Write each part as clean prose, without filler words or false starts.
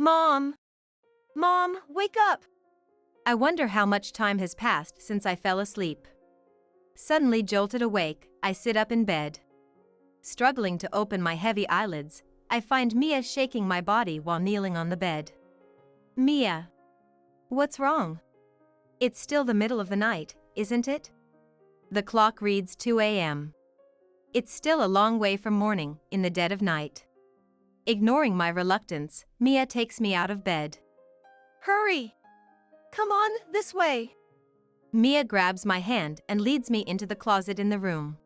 Mom! Mom, wake up! I wonder how much time has passed since I fell asleep. Suddenly jolted awake, I sit up in bed. Struggling to open my heavy eyelids, I find Mia shaking my body while kneeling on the bed. Mia! What's wrong? It's still the middle of the night, isn't it? The clock reads 2 a.m. It's still a long way from morning, in the dead of night. Ignoring my reluctance, Mia takes me out of bed. Hurry! Come on, this way! Mia grabs my hand and leads me into the closet in the room.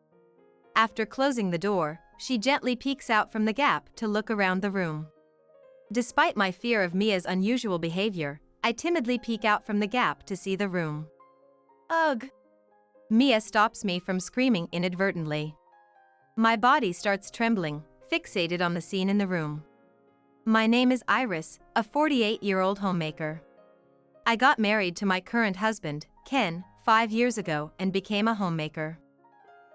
After closing the door, she gently peeks out from the gap to look around the room. Despite my fear of Mia's unusual behavior, I timidly peek out from the gap to see the room. Ugh! Mia stops me from screaming inadvertently. My body starts trembling, fixated on the scene in the room. My name is Iris, a 48-year-old homemaker. I got married to my current husband, Ken, 5 years ago and became a homemaker.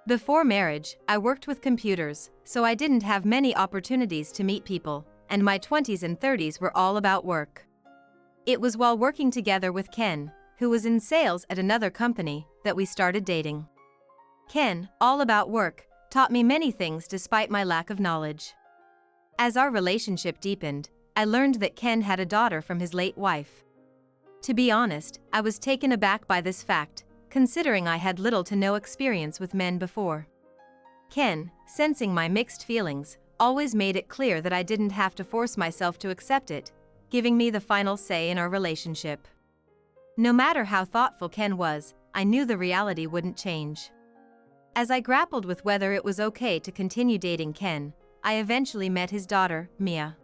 Before marriage, I worked with computers, so I didn't have many opportunities to meet people, and my 20s and 30s were all about work. It was while working together with Ken, who was in sales at another company, that we started dating. Ken, all about work, taught me many things despite my lack of knowledge. As our relationship deepened, I learned that Ken had a daughter from his late wife. To be honest, I was taken aback by this fact, considering I had little to no experience with men before. Ken, sensing my mixed feelings, always made it clear that I didn't have to force myself to accept it, giving me the final say in our relationship. No matter how thoughtful Ken was, I knew the reality wouldn't change. As I grappled with whether it was okay to continue dating Ken, I eventually met his daughter, Mia.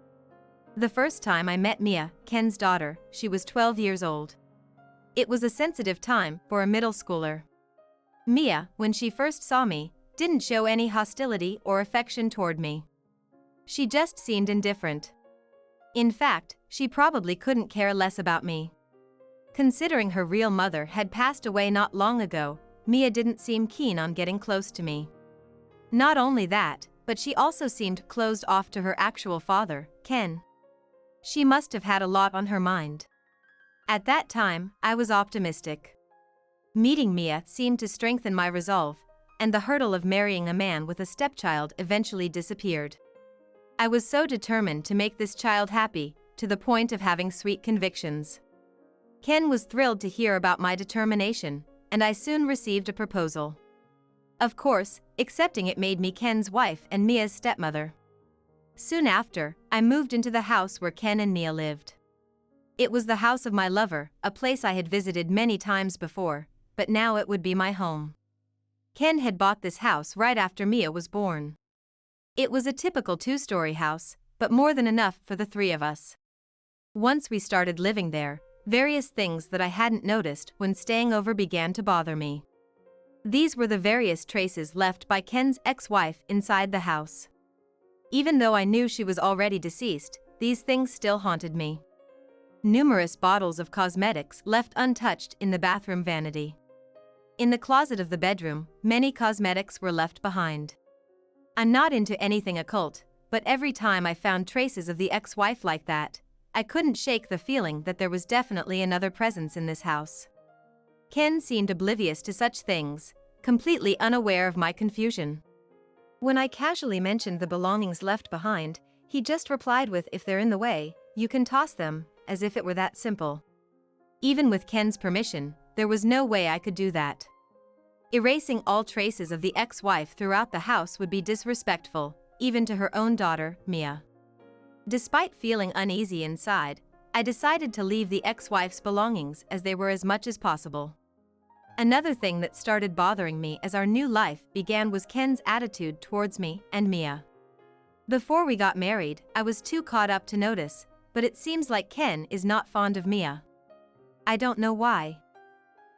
The first time I met Mia, Ken's daughter, she was 12 years old. It was a sensitive time for a middle schooler. Mia, when she first saw me, didn't show any hostility or affection toward me. She just seemed indifferent. In fact, she probably couldn't care less about me. Considering her real mother had passed away not long ago, Mia didn't seem keen on getting close to me. Not only that, but she also seemed closed off to her actual father, Ken. She must have had a lot on her mind. At that time, I was optimistic. Meeting Mia seemed to strengthen my resolve, and the hurdle of marrying a man with a stepchild eventually disappeared. I was so determined to make this child happy, to the point of having sweet convictions. Ken was thrilled to hear about my determination, and I soon received a proposal. Of course, accepting it made me Ken's wife and Mia's stepmother. Soon after, I moved into the house where Ken and Mia lived. It was the house of my lover, a place I had visited many times before, but now it would be my home. Ken had bought this house right after Mia was born. It was a typical 2-story house, but more than enough for the 3 of us. Once we started living there, various things that I hadn't noticed when staying over began to bother me. These were the various traces left by Ken's ex-wife inside the house. Even though I knew she was already deceased, these things still haunted me. Numerous bottles of cosmetics left untouched in the bathroom vanity. In the closet of the bedroom, many cosmetics were left behind. I'm not into anything occult, but every time I found traces of the ex-wife like that, I couldn't shake the feeling that there was definitely another presence in this house. Ken seemed oblivious to such things, completely unaware of my confusion. When I casually mentioned the belongings left behind, he just replied with, "If they're in the way, you can toss them," as if it were that simple. Even with Ken's permission, there was no way I could do that. Erasing all traces of the ex-wife throughout the house would be disrespectful, even to her own daughter, Mia. Despite feeling uneasy inside, I decided to leave the ex-wife's belongings as they were as much as possible. Another thing that started bothering me as our new life began was Ken's attitude towards me and Mia. Before we got married, I was too caught up to notice, but it seems like Ken is not fond of Mia. I don't know why.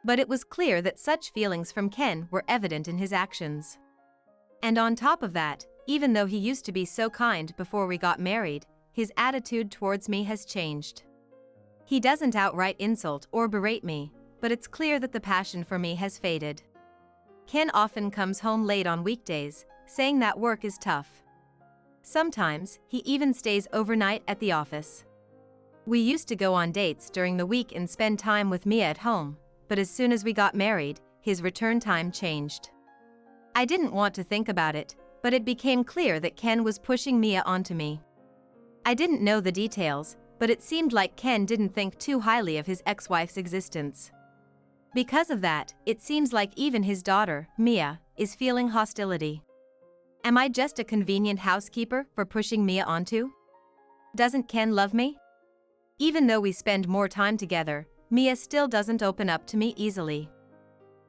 But it was clear that such feelings from Ken were evident in his actions. And on top of that, even though he used to be so kind before we got married, his attitude towards me has changed. He doesn't outright insult or berate me, but it's clear that the passion for me has faded. Ken often comes home late on weekdays, saying that work is tough. Sometimes, he even stays overnight at the office. We used to go on dates during the week and spend time with Mia at home, but as soon as we got married, his return time changed. I didn't want to think about it, but it became clear that Ken was pushing Mia onto me. I didn't know the details, but it seemed like Ken didn't think too highly of his ex-wife's existence. Because of that, it seems like even his daughter, Mia, is feeling hostility. Am I just a convenient housekeeper for pushing Mia onto? Doesn't Ken love me? Even though we spend more time together, Mia still doesn't open up to me easily.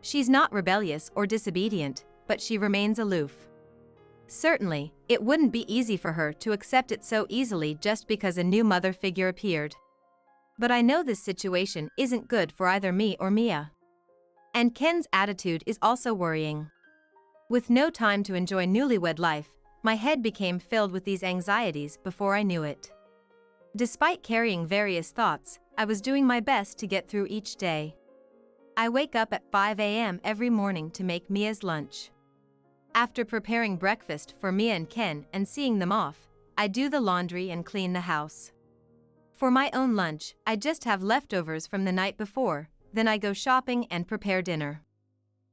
She's not rebellious or disobedient, but she remains aloof. Certainly, it wouldn't be easy for her to accept it so easily just because a new mother figure appeared. But I know this situation isn't good for either me or Mia. And Ken's attitude is also worrying. With no time to enjoy newlywed life, my head became filled with these anxieties before I knew it. Despite carrying various thoughts, I was doing my best to get through each day. I wake up at 5 a.m. every morning to make Mia's lunch. After preparing breakfast for Mia and Ken and seeing them off, I do the laundry and clean the house. For my own lunch, I just have leftovers from the night before, then I go shopping and prepare dinner.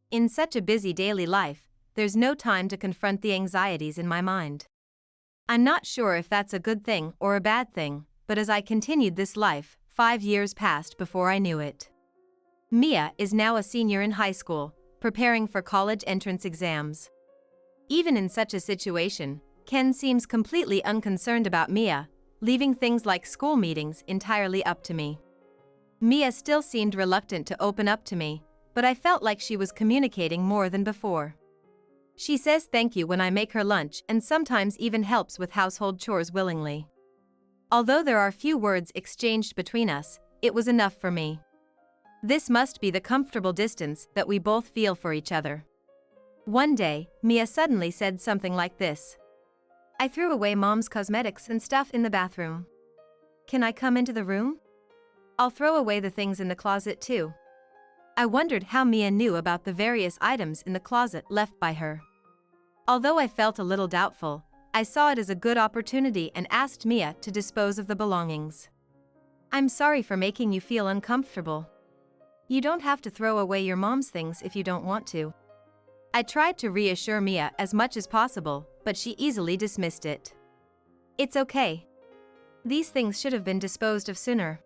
In such a busy daily life, there's no time to confront the anxieties in my mind. I'm not sure if that's a good thing or a bad thing, but as I continued this life, 5 years passed before I knew it. Mia is now a senior in high school, preparing for college entrance exams. Even in such a situation, Ken seems completely unconcerned about Mia, leaving things like school meetings entirely up to me. Mia still seemed reluctant to open up to me, but I felt like she was communicating more than before. She says thank you when I make her lunch and sometimes even helps with household chores willingly. Although there are few words exchanged between us, it was enough for me. This must be the comfortable distance that we both feel for each other. One day, Mia suddenly said something like this. I threw away Mom's cosmetics and stuff in the bathroom. Can I come into the room? I'll throw away the things in the closet too. I wondered how Mia knew about the various items in the closet left by her. Although I felt a little doubtful, I saw it as a good opportunity and asked Mia to dispose of the belongings. I'm sorry for making you feel uncomfortable. You don't have to throw away your mom's things if you don't want to. I tried to reassure Mia as much as possible, but she easily dismissed it. It's okay. These things should have been disposed of sooner.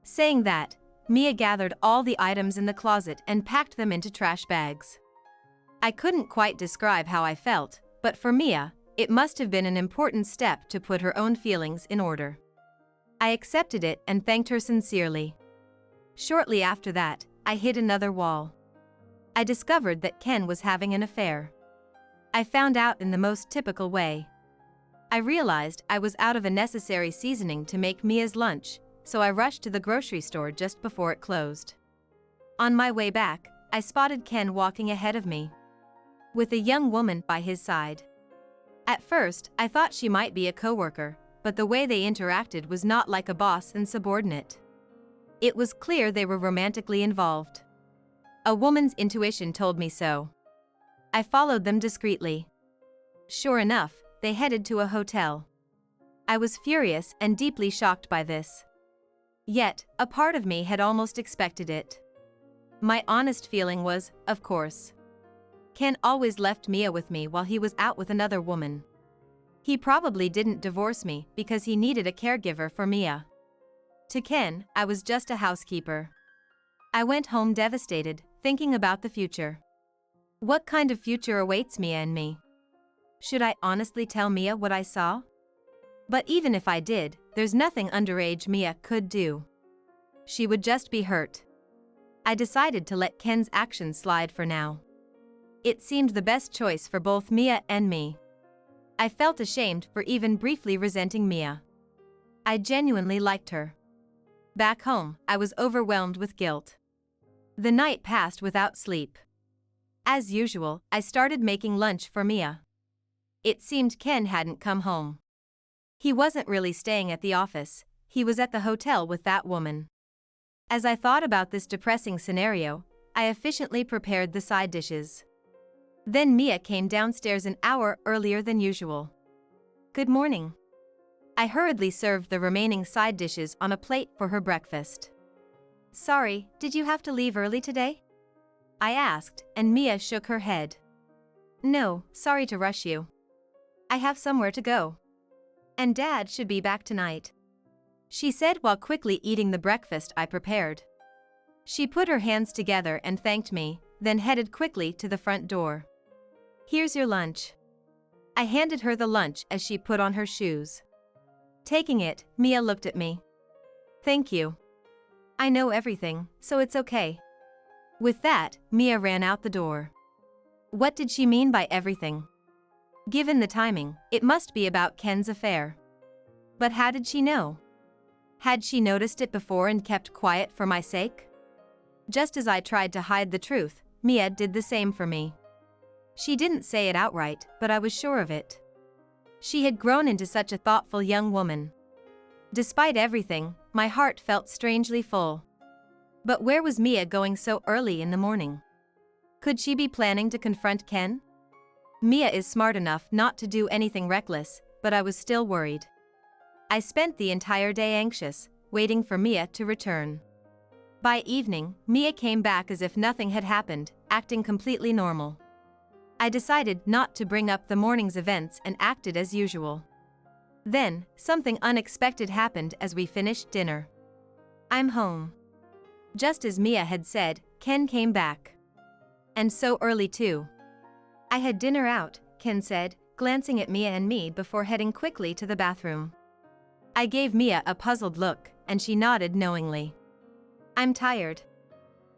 Saying that, Mia gathered all the items in the closet and packed them into trash bags. I couldn't quite describe how I felt, but for Mia, it must have been an important step to put her own feelings in order. I accepted it and thanked her sincerely. Shortly after that, I hit another wall. I discovered that Ken was having an affair. I found out in the most typical way. I realized I was out of a necessary seasoning to make Mia's lunch, so I rushed to the grocery store just before it closed. On my way back, I spotted Ken walking ahead of me, with a young woman by his side. At first, I thought she might be a coworker, but the way they interacted was not like a boss and subordinate. It was clear they were romantically involved. A woman's intuition told me so. I followed them discreetly. Sure enough, they headed to a hotel. I was furious and deeply shocked by this. Yet, a part of me had almost expected it. My honest feeling was, of course. Ken always left Mia with me while he was out with another woman. He probably didn't divorce me because he needed a caregiver for Mia. To Ken, I was just a housekeeper. I went home devastated, thinking about the future. What kind of future awaits Mia and me? Should I honestly tell Mia what I saw? But even if I did, there's nothing underage Mia could do. She would just be hurt. I decided to let Ken's actions slide for now. It seemed the best choice for both Mia and me. I felt ashamed for even briefly resenting Mia. I genuinely liked her. Back home, I was overwhelmed with guilt. The night passed without sleep. As usual, I started making lunch for Mia. It seemed Ken hadn't come home. He wasn't really staying at the office, he was at the hotel with that woman. As I thought about this depressing scenario, I efficiently prepared the side dishes. Then Mia came downstairs an hour earlier than usual. Good morning. I hurriedly served the remaining side dishes on a plate for her breakfast. "Sorry, did you have to leave early today?" I asked, and Mia shook her head. "No, sorry to rush you. I have somewhere to go. And Dad should be back tonight," she said while quickly eating the breakfast I prepared. She put her hands together and thanked me, then headed quickly to the front door. "Here's your lunch." I handed her the lunch as she put on her shoes. Taking it, Mia looked at me. "Thank you. I know everything, so it's okay." With that, Mia ran out the door. What did she mean by everything? Given the timing, it must be about Ken's affair. But how did she know? Had she noticed it before and kept quiet for my sake? Just as I tried to hide the truth, Mia did the same for me. She didn't say it outright, but I was sure of it. She had grown into such a thoughtful young woman. Despite everything, my heart felt strangely full. But where was Mia going so early in the morning? Could she be planning to confront Ken? Mia is smart enough not to do anything reckless, but I was still worried. I spent the entire day anxious, waiting for Mia to return. By evening, Mia came back as if nothing had happened, acting completely normal. I decided not to bring up the morning's events and acted as usual. Then, something unexpected happened as we finished dinner. "I'm home." Just as Mia had said, Ken came back. And so early too. "I had dinner out," Ken said, glancing at Mia and me before heading quickly to the bathroom. I gave Mia a puzzled look, and she nodded knowingly. "I'm tired.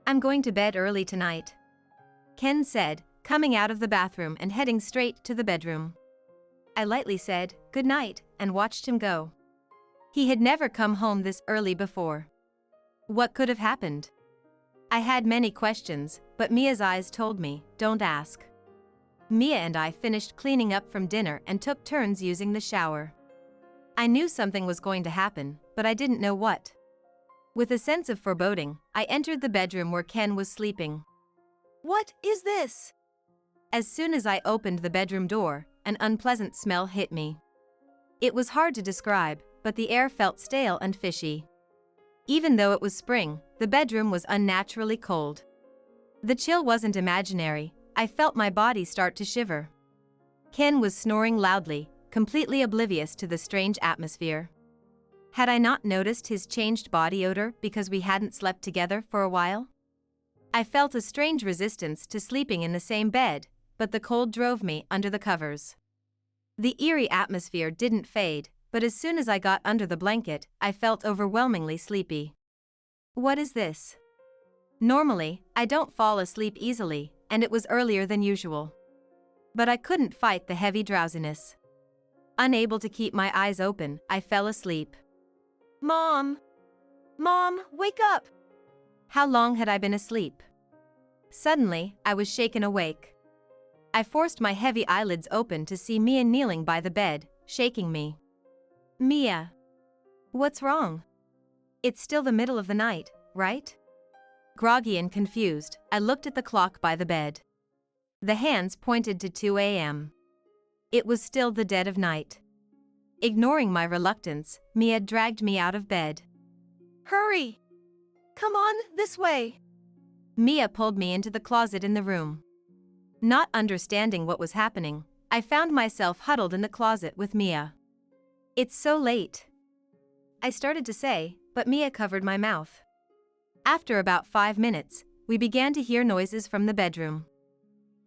I'm going to bed early tonight," Ken said, coming out of the bathroom and heading straight to the bedroom. I lightly said, "Good night," and watched him go. He had never come home this early before. What could have happened? I had many questions, but Mia's eyes told me, "Don't ask." Mia and I finished cleaning up from dinner and took turns using the shower. I knew something was going to happen, but I didn't know what. With a sense of foreboding, I entered the bedroom where Ken was sleeping. "What is this?" As soon as I opened the bedroom door, an unpleasant smell hit me. It was hard to describe, but the air felt stale and fishy. Even though it was spring, the bedroom was unnaturally cold. The chill wasn't imaginary, I felt my body start to shiver. Ken was snoring loudly, completely oblivious to the strange atmosphere. Had I not noticed his changed body odor because we hadn't slept together for a while? I felt a strange resistance to sleeping in the same bed, but the cold drove me under the covers. The eerie atmosphere didn't fade, but as soon as I got under the blanket, I felt overwhelmingly sleepy. What is this? Normally, I don't fall asleep easily, and it was earlier than usual. But I couldn't fight the heavy drowsiness. Unable to keep my eyes open, I fell asleep. "Mom! Mom, wake up!" How long had I been asleep? Suddenly, I was shaken awake. I forced my heavy eyelids open to see Mia kneeling by the bed, shaking me. "Mia. What's wrong? It's still the middle of the night, right?" Groggy and confused, I looked at the clock by the bed. The hands pointed to 2 a.m. It was still the dead of night. Ignoring my reluctance, Mia dragged me out of bed. "Hurry! Come on, this way!" Mia pulled me into the closet in the room. Not understanding what was happening, I found myself huddled in the closet with Mia. "It's so late," I started to say, but Mia covered my mouth. After about 5 minutes, we began to hear noises from the bedroom.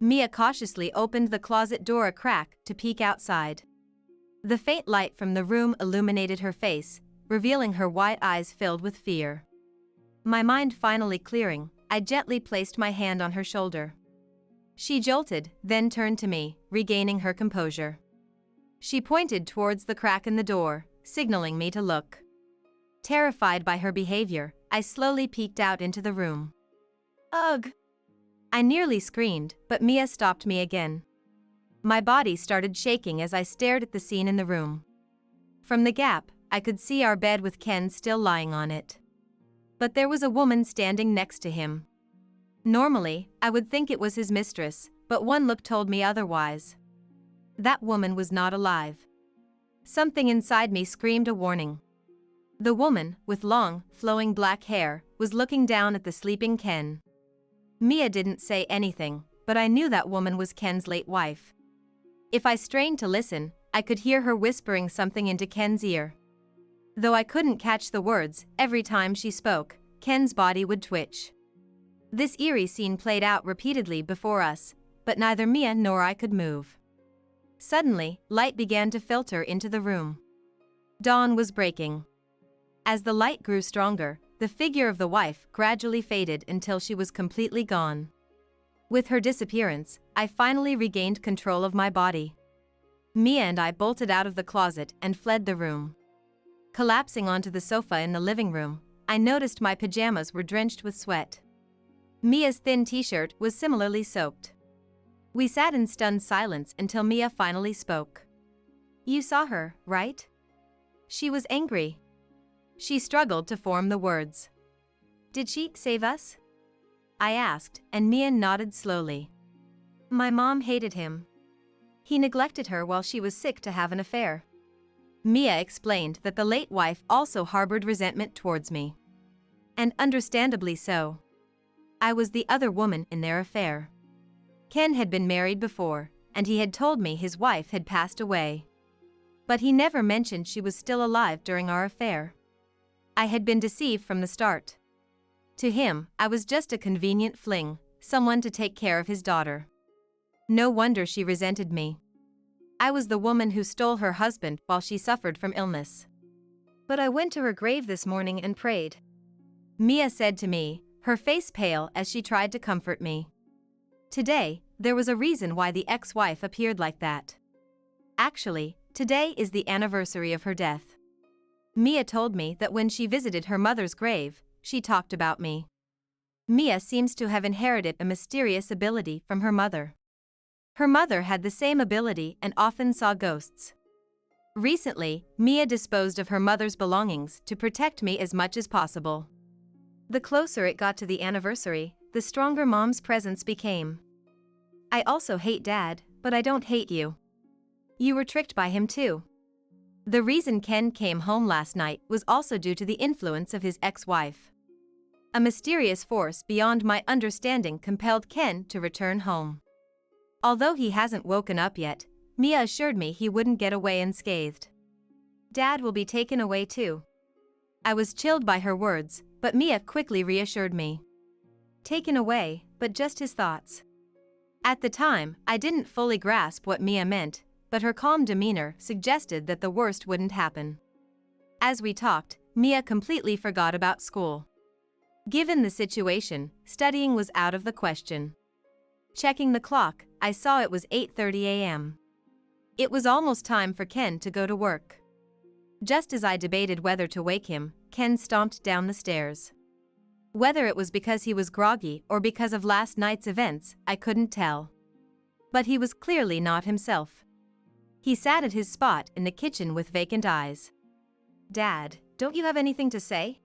Mia cautiously opened the closet door a crack to peek outside. The faint light from the room illuminated her face, revealing her wide eyes filled with fear. My mind finally clearing, I gently placed my hand on her shoulder. She jolted, then turned to me, regaining her composure. She pointed towards the crack in the door, signaling me to look. Terrified by her behavior, I slowly peeked out into the room. "Ugh!" I nearly screamed, but Mia stopped me again. My body started shaking as I stared at the scene in the room. From the gap, I could see our bed with Ken still lying on it. But there was a woman standing next to him. Normally, I would think it was his mistress, but one look told me otherwise. That woman was not alive. Something inside me screamed a warning. The woman, with long, flowing black hair, was looking down at the sleeping Ken. Mia didn't say anything, but I knew that woman was Ken's late wife. If I strained to listen, I could hear her whispering something into Ken's ear. Though I couldn't catch the words, every time she spoke, Ken's body would twitch. This eerie scene played out repeatedly before us, but neither Mia nor I could move. Suddenly, light began to filter into the room. Dawn was breaking. As the light grew stronger, the figure of the wife gradually faded until she was completely gone. With her disappearance, I finally regained control of my body. Mia and I bolted out of the closet and fled the room. Collapsing onto the sofa in the living room, I noticed my pajamas were drenched with sweat. Mia's thin t-shirt was similarly soaked. We sat in stunned silence until Mia finally spoke. "You saw her, right? She was angry." She struggled to form the words. "Did she save us?" I asked, and Mia nodded slowly. "My mom hated him. He neglected her while she was sick to have an affair." Mia explained that the late wife also harbored resentment towards me. And understandably so. I was the other woman in their affair. Ken had been married before, and he had told me his wife had passed away. But he never mentioned she was still alive during our affair. I had been deceived from the start. To him, I was just a convenient fling, someone to take care of his daughter. No wonder she resented me. I was the woman who stole her husband while she suffered from illness. "But I went to her grave this morning and prayed," Mia said to me, her face pale as she tried to comfort me. Today, there was a reason why the ex-wife appeared like that. Actually, today is the anniversary of her death. Mia told me that when she visited her mother's grave, she talked about me. Mia seems to have inherited a mysterious ability from her mother. Her mother had the same ability and often saw ghosts. Recently, Mia disposed of her mother's belongings to protect me as much as possible. The closer it got to the anniversary, the stronger Mom's presence became. "I also hate Dad, but I don't hate you. You were tricked by him too." The reason Ken came home last night was also due to the influence of his ex-wife. A mysterious force beyond my understanding compelled Ken to return home. Although he hasn't woken up yet, Mia assured me he wouldn't get away unscathed. "Dad will be taken away too." I was chilled by her words, but Mia quickly reassured me. Taken away, but just his thoughts. At the time, I didn't fully grasp what Mia meant, but her calm demeanor suggested that the worst wouldn't happen. As we talked, Mia completely forgot about school. Given the situation, studying was out of the question. Checking the clock, I saw it was 8:30 a.m. It was almost time for Ken to go to work. Just as I debated whether to wake him, Ken stomped down the stairs. Whether it was because he was groggy or because of last night's events, I couldn't tell. But he was clearly not himself. He sat at his spot in the kitchen with vacant eyes. "Dad, don't you have anything to say?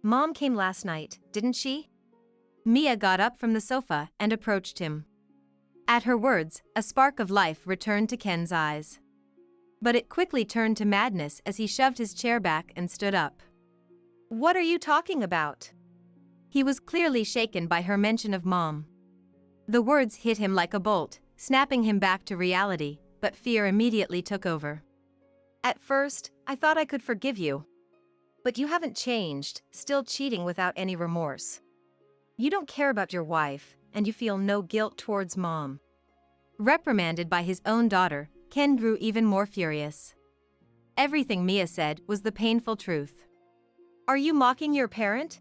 Mom came last night, didn't she?" Mia got up from the sofa and approached him. At her words, a spark of life returned to Ken's eyes. But it quickly turned to madness as he shoved his chair back and stood up. "What are you talking about?" He was clearly shaken by her mention of Mom. The words hit him like a bolt, snapping him back to reality, but fear immediately took over. "At first, I thought I could forgive you. But you haven't changed, still cheating without any remorse. You don't care about your wife, and you feel no guilt towards Mom." Reprimanded by his own daughter, Ken grew even more furious. Everything Mia said was the painful truth. "Are you mocking your parent?"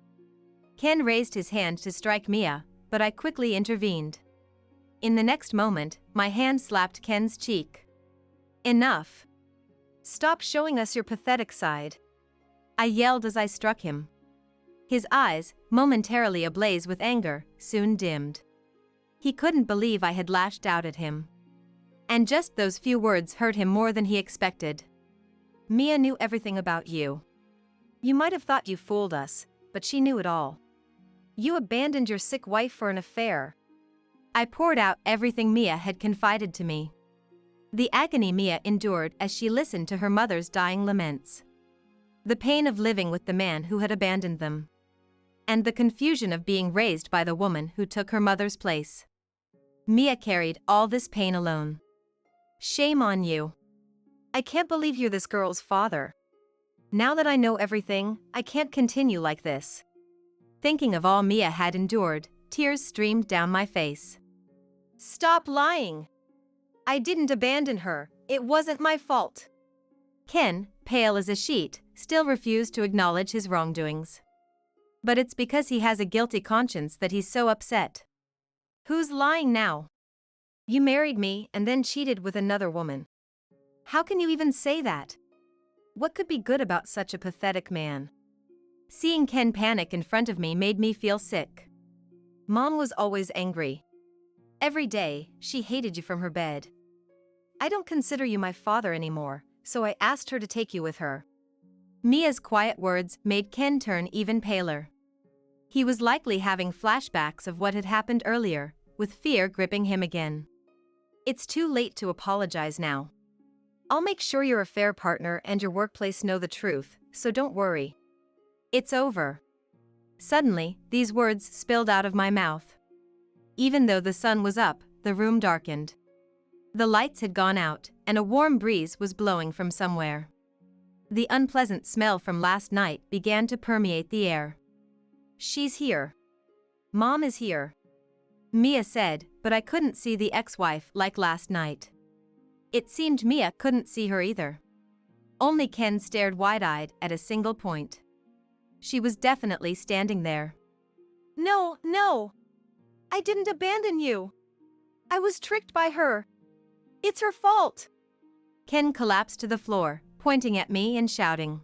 Ken raised his hand to strike Mia, but I quickly intervened. In the next moment, my hand slapped Ken's cheek. "Enough. Stop showing us your pathetic side," I yelled as I struck him. His eyes, momentarily ablaze with anger, soon dimmed. He couldn't believe I had lashed out at him. And just those few words hurt him more than he expected. "Mia knew everything about you. You might have thought you fooled us, but she knew it all. You abandoned your sick wife for an affair." I poured out everything Mia had confided to me. The agony Mia endured as she listened to her mother's dying laments. The pain of living with the man who had abandoned them. And the confusion of being raised by the woman who took her mother's place. Mia carried all this pain alone. Shame on you. I can't believe you're this girl's father. Now that I know everything, I can't continue like this. Thinking of all Mia had endured, tears streamed down my face. Stop lying. I didn't abandon her, it wasn't my fault. Ken, pale as a sheet, still refused to acknowledge his wrongdoings. But it's because he has a guilty conscience that he's so upset. Who's lying now? You married me and then cheated with another woman. How can you even say that? What could be good about such a pathetic man? Seeing Ken panic in front of me made me feel sick. Mom was always angry. Every day, she hated you from her bed. I don't consider you my father anymore, so I asked her to take you with her. Mia's quiet words made Ken turn even paler. He was likely having flashbacks of what had happened earlier, with fear gripping him again. It's too late to apologize now. I'll make sure you're a fair partner and your workplace know the truth, so don't worry. It's over. Suddenly, these words spilled out of my mouth. Even though the sun was up, the room darkened. The lights had gone out, and a warm breeze was blowing from somewhere. The unpleasant smell from last night began to permeate the air. She's here. Mom is here. Mia said, but I couldn't see the ex-wife like last night. It seemed Mia couldn't see her either. Only Ken stared wide-eyed at a single point. She was definitely standing there. No, no. I didn't abandon you. I was tricked by her. It's her fault. Ken collapsed to the floor, pointing at me and shouting.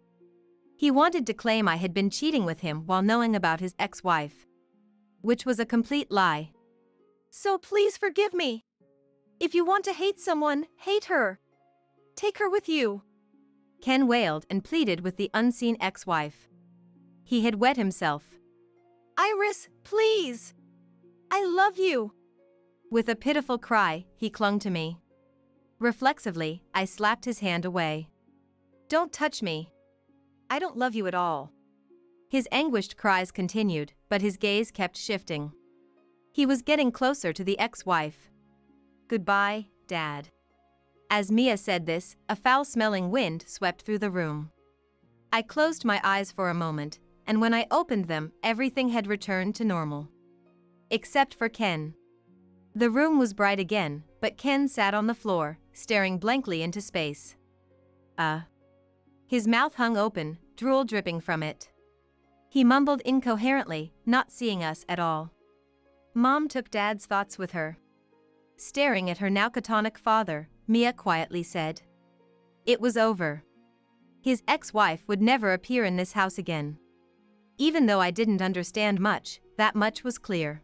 He wanted to claim I had been cheating with him while knowing about his ex-wife. Which was a complete lie. So please forgive me. If you want to hate someone, hate her. Take her with you. Ken wailed and pleaded with the unseen ex-wife. He had wet himself. Iris, please. I love you. With a pitiful cry, he clung to me. Reflexively, I slapped his hand away. Don't touch me. I don't love you at all. His anguished cries continued, but his gaze kept shifting. He was getting closer to the ex-wife. Goodbye, Dad. As Mia said this, a foul-smelling wind swept through the room. I closed my eyes for a moment, and when I opened them, everything had returned to normal. Except for Ken. The room was bright again, but Ken sat on the floor, staring blankly into space. His mouth hung open, drool dripping from it. He mumbled incoherently, not seeing us at all. Mom took Dad's thoughts with her. Staring at her now catatonic father, Mia quietly said. It was over. His ex-wife would never appear in this house again. Even though I didn't understand much, that much was clear.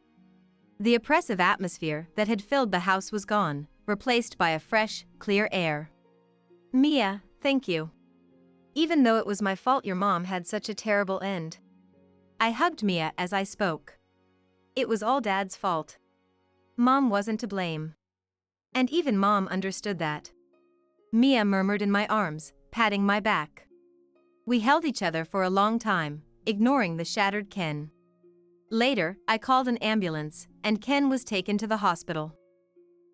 The oppressive atmosphere that had filled the house was gone, replaced by a fresh, clear air. Mia, thank you. Even though it was my fault your mom had such a terrible end. I hugged Mia as I spoke. It was all Dad's fault. Mom wasn't to blame. And even Mom understood that. Mia murmured in my arms, patting my back. We held each other for a long time, ignoring the shattered Ken. Later, I called an ambulance, and Ken was taken to the hospital.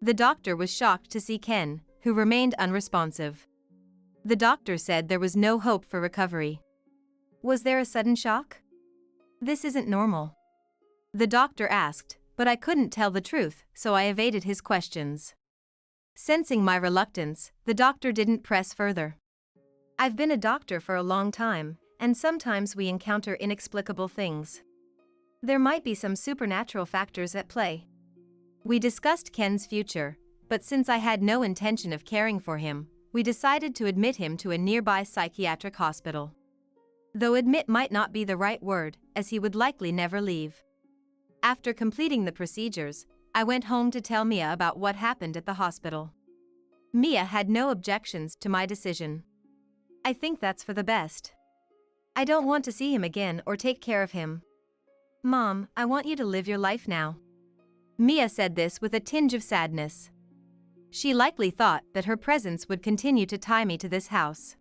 The doctor was shocked to see Ken, who remained unresponsive. The doctor said there was no hope for recovery. Was there a sudden shock? This isn't normal. The doctor asked, but I couldn't tell the truth, so I evaded his questions. Sensing my reluctance, the doctor didn't press further. I've been a doctor for a long time, and sometimes we encounter inexplicable things. There might be some supernatural factors at play. We discussed Ken's future, but since I had no intention of caring for him, we decided to admit him to a nearby psychiatric hospital. Though admit might not be the right word, as he would likely never leave. After completing the procedures, I went home to tell Mia about what happened at the hospital. Mia had no objections to my decision. I think that's for the best. I don't want to see him again or take care of him. Mom, I want you to live your life now. Mia said this with a tinge of sadness. She likely thought that her presence would continue to tie me to this house.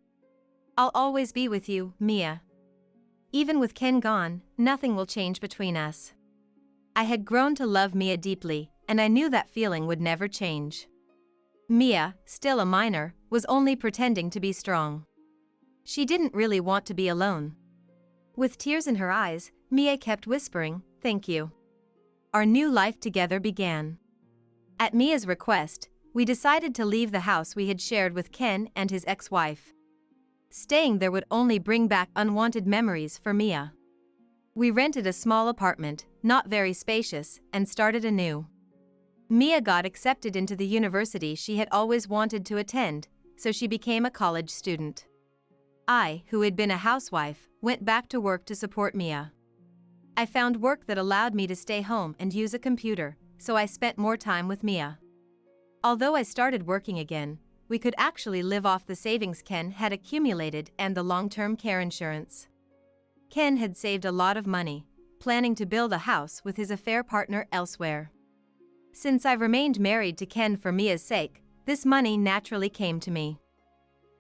I'll always be with you, Mia. Even with Ken gone, nothing will change between us. I had grown to love Mia deeply, and I knew that feeling would never change. Mia, still a minor, was only pretending to be strong. She didn't really want to be alone. With tears in her eyes, Mia kept whispering, "Thank you." Our new life together began. At Mia's request, we decided to leave the house we had shared with Ken and his ex-wife. Staying there would only bring back unwanted memories for Mia. We rented a small apartment, not very spacious, and started anew. Mia got accepted into the university she had always wanted to attend, so she became a college student. I, who had been a housewife, went back to work to support Mia. I found work that allowed me to stay home and use a computer, so I spent more time with Mia. Although I started working again, we could actually live off the savings Ken had accumulated and the long-term care insurance. Ken had saved a lot of money, planning to build a house with his affair partner elsewhere. Since I remained married to Ken for Mia's sake, this money naturally came to me.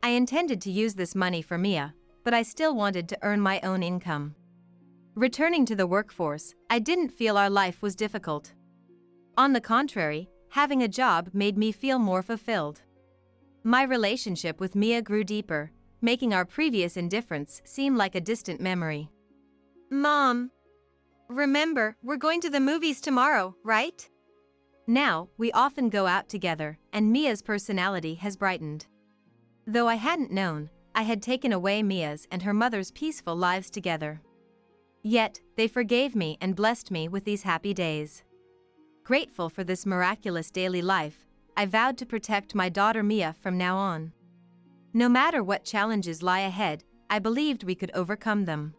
I intended to use this money for Mia, but I still wanted to earn my own income. Returning to the workforce, I didn't feel our life was difficult. On the contrary, having a job made me feel more fulfilled. My relationship with Mia grew deeper, making our previous indifference seem like a distant memory. "Mom, remember, we're going to the movies tomorrow, right?" Now, we often go out together, and Mia's personality has brightened. Though I hadn't known, I had taken away Mia's and her mother's peaceful lives together. Yet, they forgave me and blessed me with these happy days. Grateful for this miraculous daily life, I vowed to protect my daughter Mia from now on. No matter what challenges lie ahead, I believed we could overcome them.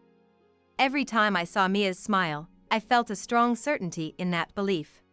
Every time I saw Mia's smile, I felt a strong certainty in that belief.